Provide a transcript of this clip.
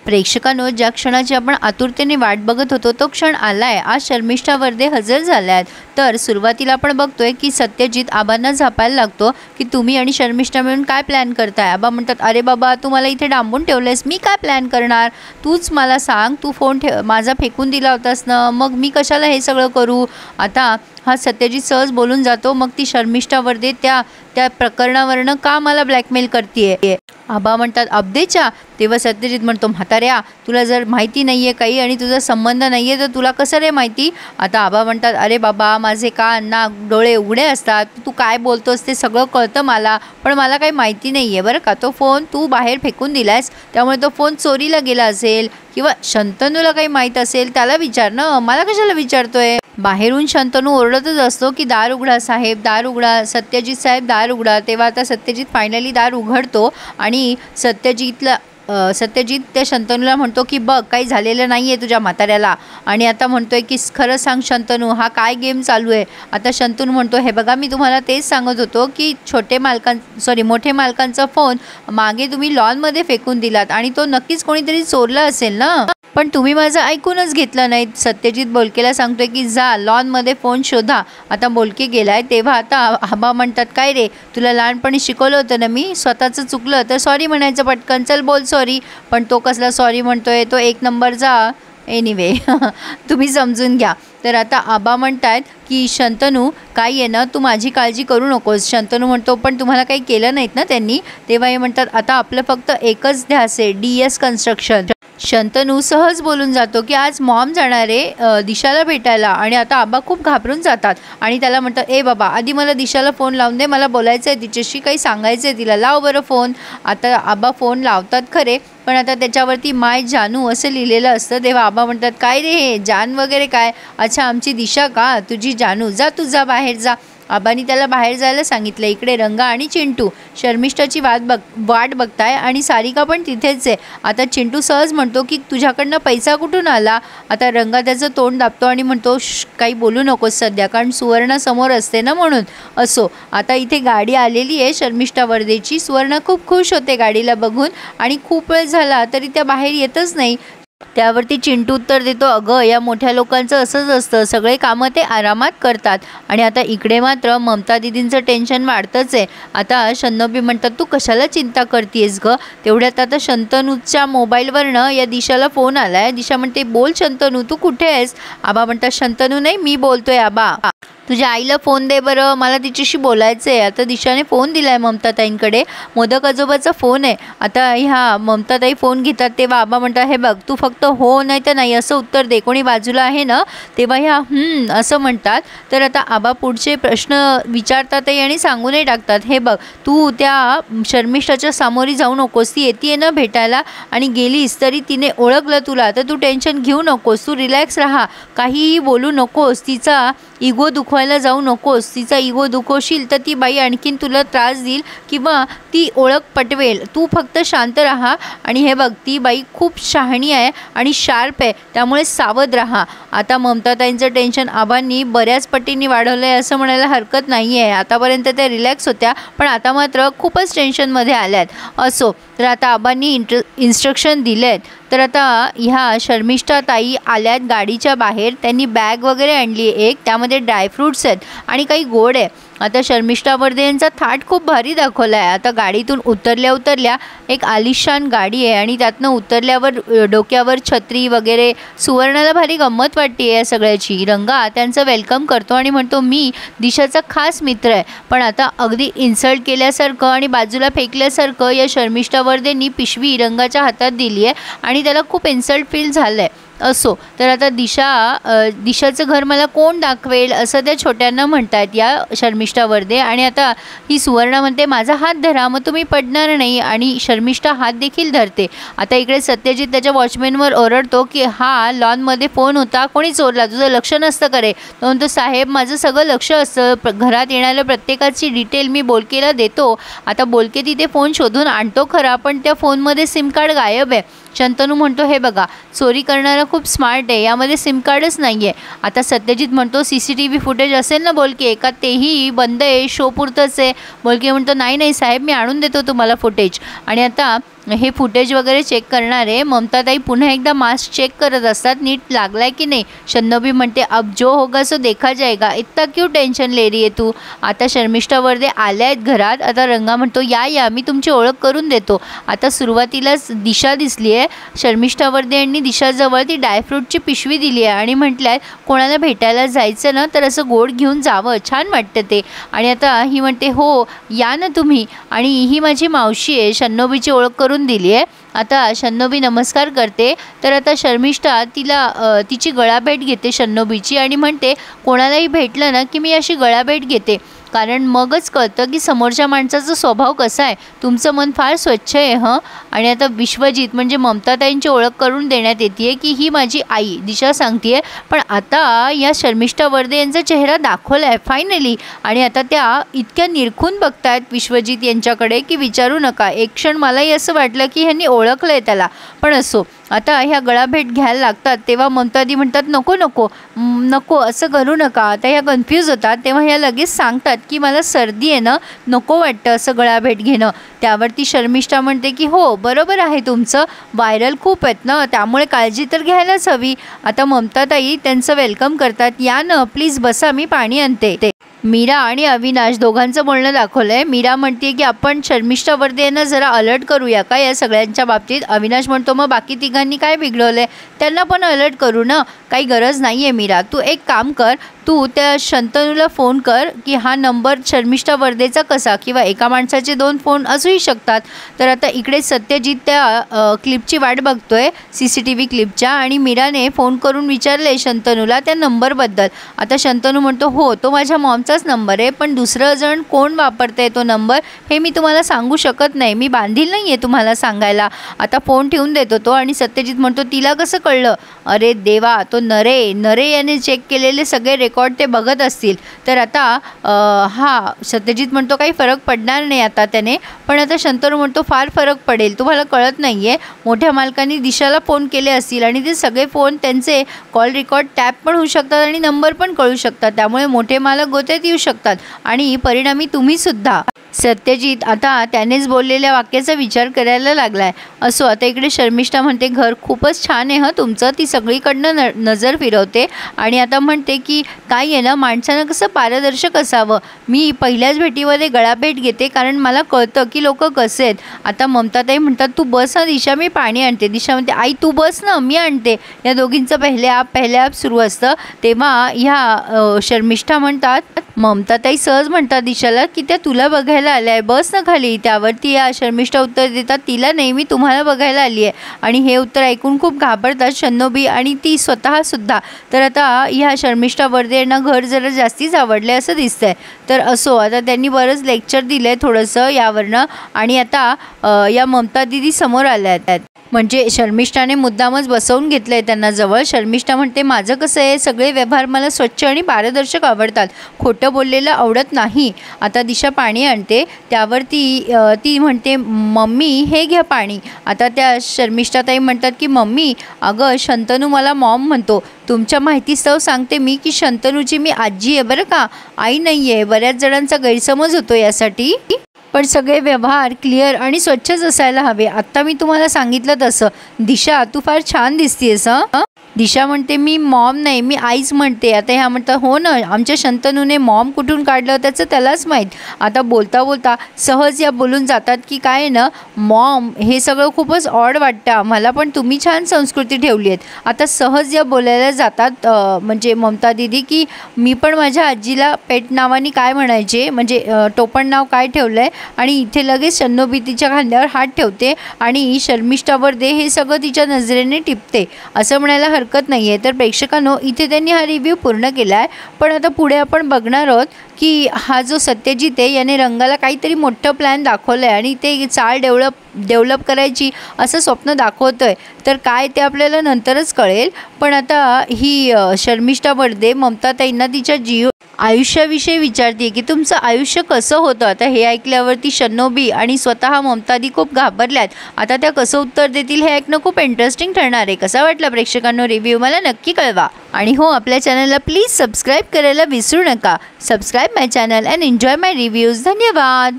प्रेक्षकांनो, ज्या क्षणाची आपण आतुरतेने वाट बघत होतो तो क्षण आलाय। आज शर्मिष्ठा वर्दे हजर झाल्यात। तर सुरुवातीला आपण बघतोय की सत्यजित आबांना झापायला लागतो की तुम्ही आणि शर्मिष्ठा मिळून काय प्लॅन करताय। आबा म्हणतात, अरे बाबा तू मला इथे डांबून ठेवलेस, मी काय प्लॅन करणार, तूच मला सांग, तू फोन माझा फेकून दिला होतास ना, मग मी कशाला हे सगळं करू। आता हा सत्यजित सहज बोलून जातो, मग ती शर्मिष्ठा वर्दे त्या प्रकरणावरनं का मला ब्लॅकमेल करतीये। आबा म्हणतात, अपडेच्या। तेव्हा सत्यजित म्हणतो, म्हाताऱ्या तुला जर माहिती नाही आहे काही आणि तुझा संबंध नाही आहे तर तुला कसं रे माहिती। आता आबा म्हणतात, अरे बाबा माझे कान नाक डोळे उघडे असतात, तू काय बोलतोस ते सगळं कळतं मला, पण मला काही माहिती नाही आहे बरं का। तो फोन तू बाहेर फेकून दिलायस, त्यामुळे तो फोन चोरीला गेला असेल किंवा शंतनूला काही माहीत असेल त्याला विचार ना, मला कशाला विचारतोय। बाहेरून शंतनू ओरडतच असतो की दार उघडा साहेब, दार उघडा, सत्यजित साहेब दार उघडा। तेव्हा आता सत्यजित फायनली दार उघडतो आणि सत्यजित त्या शंतनूला म्हणतो की बघ काही झालेलं नाही आहे तुझ्या म्हाताऱ्याला, आणि आता म्हणतोय की खरं सांग शंतनू हा काय गेम चालू आहे। आता शंतनू म्हणतो, हे बघा मी तुम्हाला तेच सांगत होतो की मोठे मालकांचा फोन मागे तुम्ही लॉनमध्ये फेकून दिलात आणि तो नक्कीच कोणीतरी चोरला असेल ना, पण तुम्ही माझं ऐकूनच घेतलं नाही। सत्यजित बोलकेला सांगतोय की जा लॉनमध्ये फोन शोधा। आता बोलके गेलाय तेव्हा आता आबा म्हणतात, काय रे तुला लहानपणी शिकवलं होतं ना मी, स्वतःचं चुकलं तर सॉरी म्हणायचं पटकन, चल बोल सॉरी। पण तो कसला सॉरी म्हणतोय, तो एक नंबरचा एनिवे तुम्ही समजून घ्या। तर आता आबा म्हणतात की शंतनू काय आहे ना, तू माझी काळजी करू नकोस। शंतनू म्हणतो, पण तुम्हाला काही केलं नाहीत ना त्यांनी। तेव्हा हे म्हणतात, आता आपलं फक्त एकच ध्यास आहे, DS कन्स्ट्रक्शन। शंतनू सहज बोलून जातो की आज मॉम जाणार आहे दिशाला भेटायला, आणि आता आबा खूप घाबरून जातात आणि त्याला म्हणतात, ए बाबा आधी मला दिशाला फोन लावून दे, मला बोलायचं आहे तिच्याशी, काही सांगायचं आहे तिला, लाव बरं फोन। आता आबा फोन लावतात खरे, पण आता त्याच्यावरती माय जानू असं लिहिलेलं असतं। तेव्हा आबा म्हणतात, काय रे हे जान वगैरे काय, अच्छा आमची दिशा का, तुझी जानू, जा तू जा बाहेर जा। आबानी त्याला बाहेर जायला सांगितलं। इकडे रंगा आणि चिंटू शर्मिष्ठाची वाट बघताय आणि सारिका पण तिथेच आहे। आता चिंटू सहज म्हणतो की तुझ्याकडनं पैसा कुठून आला। आता रंगा त्याचं तोंड दाबतो आणि म्हणतो, काही बोलू नकोस सध्या, कारण सुवर्णा समोर असते ना म्हणून। असो, आता इथे गाडी आलेली आहे शर्मिष्ठा वर्देची। सुवर्णा खूप खुश होते गाडीला बघून आणि खूप वेळ झाला तरी त्या बाहेर येतच नाही। त्यावरती चिंटू उत्तर देतो, अगं या मोठ्या लोकांचं असंच असतं, सगळे कामं ते आरामात करतात। आणि आता इकडे मात्र ममता दिदींचं टेन्शन वाढतंच आहे। आता शन्नबी म्हणतात, तू कशाला चिंता करतेस ग। तेवढ्यात आता शंतनूच्या मोबाईलवरनं या दिशाला फोन आलाय। दिशा म्हणते, बोल शंतनू तू कुठे आहेस। आबा म्हणतात, शंतनू नाही मी बोलतोय आबा, तुझ्या आईला फोन दे बरं, मला तिच्याशी बोलायचं आहे। आता दिशाने फोन दिलाय ममताताईंकडे, मोदक आजोबाचा फोन आहे। आता ह्या ममताताई फोन घेतात तेव्हा आबा म्हणतात, हे बघ तू फक्त हो नाही तर नाही असं उत्तर दे, कोणी बाजूला आहे ना। तेव्हा ह्या असं म्हणतात। तर आता आबा पुढचे प्रश्न विचारतातही आणि सांगूनही टाकतात, हे बघ तू त्या शर्मिष्ठाच्या सामोरी जाऊ नकोस, ती येते ना भेटायला आणि गेलीस तरी तिने ओळखलं तुला तर तू टेन्शन घेऊ नकोस, तू रिलॅक्स राहा, काहीही बोलू नकोस, तिचा इगो दुखवायला जाऊ नकोस। तिचा इगो दुखवशील तर ती बाई आणखीन तुला त्रास देईल किंवा ती ओळख पटवेल, तू फक्त शांत राहा। आणि हे बघ ती बाई खूप शहाणी आहे आणि शार्प आहे, त्यामुळे सावध राहा। आता ममताताईंचं टेन्शन आबांनी बऱ्याच पटींनी वाढवलं आहे असं म्हणायला हरकत नाही आहे। आतापर्यंत त्या रिलॅक्स होत्या, पण आता मात्र खूपच टेन्शनमध्ये आल्यात। असो, तर आता आबांनी इन्स्ट्रक्शन दिलेत। तर आता ह्या शर्मिष्ठा ताई आल्यात गाडीच्या बाहेर, त्यांनी बॅग वगैरे आणली आहे एक, त्यामध्ये ड्रायफ्रूट्स आहेत आणि काही गोड आहे। आता शर्मिष्ठा वर्दे यांचा थाट खूप भारी दाखवला आहे। आता गाडीतून उतरल्या एक आलिशान गाडी आहे आणि त्यातनं उतरल्यावर डोक्यावर छत्री वगैरे, सुवर्णाला भारी गंमत वाटते या सगळ्याची। रंगा त्यांचं वेलकम करतो आणि म्हणतो, मी दिशाचा खास मित्र आहे। पण आता अगदी इन्सल्ट केल्यासारखं आणि बाजूला फेकल्यासारखं या शर्मिष्ठा वर्देंनी पिशवी रंगाच्या हातात दिली आहे आणि त्याला खूप इन्सल्ट फील झालं आहे। असो, तर आता दिशाचं घर मला कोण दाखवेल असं त्या छोट्यांना म्हणतात या शर्मिष्ठा वर्दे। आणि आता ही सुवर्णा म्हणते, माझा हात धरा, मग तुम्ही पडणार नाही, आणि शर्मिष्ठा हात देखील धरते। आता इकडे सत्यजित त्याच्या वॉचमॅनवर ओरडतो की हा लॉनमध्ये फोन होता, कोणी चोरला, तुझं लक्ष नसतं करे। तो म्हणतो, साहेब माझं सगळं लक्ष असतं, घरात येणाऱ्या प्रत्येकाची डिटेल मी बोलकेला देतो। आता बोलके तिथे फोन शोधून आणतो खरा, पण त्या फोनमध्ये सिम कार्ड गायब आहे। शंतनू म्हणतो, हे बघा चोरी करणारा खूप स्मार्ट आहे, यामध्ये सिम कार्डच नाही आहे। आता सत्यजित म्हणतो, CCTV फुटेज असेल ना बोलके का, तेही बंद आहे, शो पुरतंच आहे। बोलके म्हणतो, नाही नाही साहेब मी आणून देतो तुम्हाला फुटेज। आणि आता हे फुटेज वगैरे चेक करणारे ममताताई पुन्हा एकदा मास्क चेक करत असतात, नीट लागलाय की नाही. शन्नोबी म्हणते अब जो होगा सो देखा जाएगा, इतका क्यों टेन्शन ले रही आहे तू. आता शर्मिष्ठा वर्दे आल्या आहेत घरात. आता रंगा म्हणतो या मी तुमची ओळख करून देतो. आता सुरुवातीलाच दिशा दिसली आहे. शर्मिष्ठा वर्दे यांनी दिशाजवळ ती ड्रायफ्रूटची पिशवी दिली आहे आणि म्हटलंय कोणाला भेटायला जायचं ना तर असं गोड घेऊन जावं, छान वाटतं ते. आणि आता ही म्हणते हो या ना तुम्ही, आणि ही माझी मावशी आहे. शन्नोबीची ओळख करून दिली आहे. आता शन्नोबी नमस्कार करते. तर आता शर्मिष्ठा तिची गळाभेट घेते शन्नोबीची आणि म्हणते कोणालाही भेटलं ना की मी अशी गळाभेट घेते, कारण मगच कळतं की समोरच्या माणसाचा स्वभाव कसा आहे. तुमचं मन फार स्वच्छ आहे हं. आणि आता विश्वजित म्हणजे ममताताईंची ओळख करून देण्यात येते की ही माझी आई, दिशा सांगते. पण आता या शर्मिष्ठा वर्दे यांचा चेहरा दाखवला आहे फायनली, आणि आता त्या इतक्या निरखून बघतायत विश्वजित यांच्याकडे की विचारू नका. एक क्षण मलाही असं वाटलं की ह्यांनी ओळखलं आहे त्याला. पण असो, आता ह्या गळाभेट घ्यायला लागतात तेव्हा ममतादी म्हणतात नको नको नको असं करू नका. आता ह्या कन्फ्यूज होतात तेव्हा ह्या लगेच सांगतात की मला सर्दी आहे ना, नको वाटतं असं गळाभेट घेणं. त्यावरती शर्मिष्ठा म्हणते की हो बरोबर आहे तुमचं, व्हायरल खूप आहेत ना त्यामुळे काळजी तर घ्यायलाच हवी. आता ममताताई त्यांचं वेलकम करतात, या ना प्लीज बसा मी पाणी आणते. मीरा आणि अविनाश दोघांचं बोलणं दाखवलं आहे. मीरा म्हणते की आपण शर्मिष्ठा वर्दे यांना जरा अलर्ट करूया का या सगळ्यांच्या बाबतीत. अविनाश म्हणतो मग बाकी तिघांनी काय बिघडवलं आहे, त्यांना पण अलर्ट करू ना, काही गरज नाही आहे. मीरा तू एक काम कर, तू त्या शंतनूला फोन कर की हा नंबर शर्मिष्ठा वर्देचा कसा, किंवा एका माणसाचे 2 फोन असूही शकतात. तर आता इकडे सत्यजित त्या क्लिपची वाट बघतोय CCTV क्लिपच्या, आणि मीराने फोन करून विचारले शंतनूला त्या नंबरबद्दल. आता शंतनू म्हणतो हो तो माझ्या मॉमचाच नंबर आहे, पण दुसरं जण कोण वापरते तो नंबर हे मी तुम्हाला सांगू शकत नाही, मी बांधील नाही आहे तुम्हाला सांगायला. आता फोन ठेवून देतो तो, आणि सत्यजित म्हणतो तिला कसं कळलं. अरे देवा, तो नरे याने चेक केलेले सगळे रेकॉर्ड ते बघत असतील. तर आता सत्यजित म्हणतो काही फरक पडणार नाही आता त्याने. पण आता शंतनू म्हणतो फार फरक पडेल, तुम्हाला कळत नाही आहे, मोठ्या मालकांनी दिशाला फोन केले असतील आणि ते सगळे फोन त्यांचे कॉल रेकॉर्ड टॅप पण होऊ शकतात आणि नंबर पण कळू शकतात, त्यामुळे मोठे मालक गोत्यात येऊ शकतात आणि परिणामी तुम्हीसुद्धा. सत्यजित आता त्यानेच बोललेल्या वाक्याचा विचार करायला लागलाय. असो, आता इकडे शर्मिष्ठा म्हणते घर खूपच छान आहे हं तुमचं. ती सगळीकडनं नजर फिरवते आणि आता म्हणते की काय आहे ना, माणसानं कसं पारदर्शक असावं. मी पहिल्याच भेटीमध्ये गळाभेट घेते कारण मला कळतं की लोक कसे आहेत. आता ममताताई म्हणतात तू बस ना दिशा, मी पाणी आणते. दिशा म्हणते आई तू बस ना, मी आणते. या दोघींचं पहिले आप सुरू असतं. तेव्हा ह्या शर्मिष्ठा म्हणतात, ममताताई सहज म्हणतात दिशाला की त्या तुला बघायला आल्या आहे, बस ना खाली. त्यावरती या शर्मिष्ठा उत्तर देतात तिला नाही, मी तुम्हाला बघायला आली आहे. आणि हे उत्तर ऐकून खूप घाबरतात शन्नोबी आणि ती स्वतःसुद्धा. तर आता ह्या शर्मिष्ठा वर्दे यांना घर जरा जास्तीच आवडले असं दिसतंय. तर असो, आता त्यांनी बरंच लेक्चर दिलं आहे थोडंसं यावरनं, आणि आता या ममता दिदी समोर आल्या आहेत. म्हणजे शर्मिष्ठाने मुद्दामच बसवून घेतलं आहे त्यांना जवळ. शर्मिष्ठा म्हणते माझं कसं आहे, सगळे व्यवहार मला स्वच्छ आणि पारदर्शक आवडतात, खोटं बोललेलं आवडत नाही. आता दिशा पाणी आणते. त्यावरती ती म्हणते मम्मी हे घ्या पाणी. आता त्या शर्मिष्ठाताई म्हणतात की मम्मी अगं शंतनू मला मॉम म्हणतो. तुमच्या माहितीस्तव सांगते मी की शंतनूची मी आजी आहे बरं का, आई नाही आहे. बऱ्याच जणांचा गैरसमज होतो यासाठी, पण सगळे व्यवहार क्लिअर आणि स्वच्छच असायला हवे. आत्ता मी तुम्हाला सांगितलं तसं. दिशा तू फार छान दिसतेस हं. दिशा म्हणते मी मॉम नाही, मी आईच म्हणते. आता ह्या म्हणतात हो ना, आमच्या शंतनूने मॉम कुठून काढलं त्याचं त्यालाच माहीत. आता बोलता बोलता सहज या बोलून जातात की काय आहे ना मॉम, हे सगळं खूपच ऑड वाटतं आम्हाला, पण तुम्ही छान संस्कृती ठेवली आहेत. आता सहज या बोलायला जातात म्हणजे ममता दिदी की मी पण माझ्या आजीला पेट नावाने काय म्हणायचे, म्हणजे टोपण नाव काय ठेवलं आहे. आणि इथे लगेच शन्नोबी तिच्या खांद्यावर हात ठेवते आणि शर्मिष्ठा वर्दे हे सगळं तिच्या नजरेने टिपते. असं म्हणायला हरकत नाही आहे. तर प्रेक्षकांनो, इथे त्यांनी हा रिव्ह्यू पूर्ण केला आहे. पण आता पुढे आपण बघणार आहोत की हा जो सत्यजित आहे याने रंगाला काहीतरी मोठं प्लॅन दाखवलं आहे आणि ते चाल डेव्हलप करायची असं स्वप्न दाखवतो आहे. तर काय ते आपल्याला नंतरच कळेल. पण आता ही शर्मिष्ठा वर्दे ममताताईंना तिच्या आयुष्याविषयी विचारते की तुमचं आयुष्य कसं होतं. आता हे ऐकल्यावरती शन्नोबी आणि स्वतः ममतादी खूप घाबरल्यात. आता त्या कसं उत्तर देतील हे ऐकणं खूप इंटरेस्टिंग ठरणार आहे. कसा वाटला प्रेक्षकांनो रिव्ह्यू मला नक्की कळवा. आणि हो, आपल्या चॅनलला प्लीज सबस्क्राईब करायला विसरू नका. Subscribe my channel and enjoy my reviews. धन्यवाद.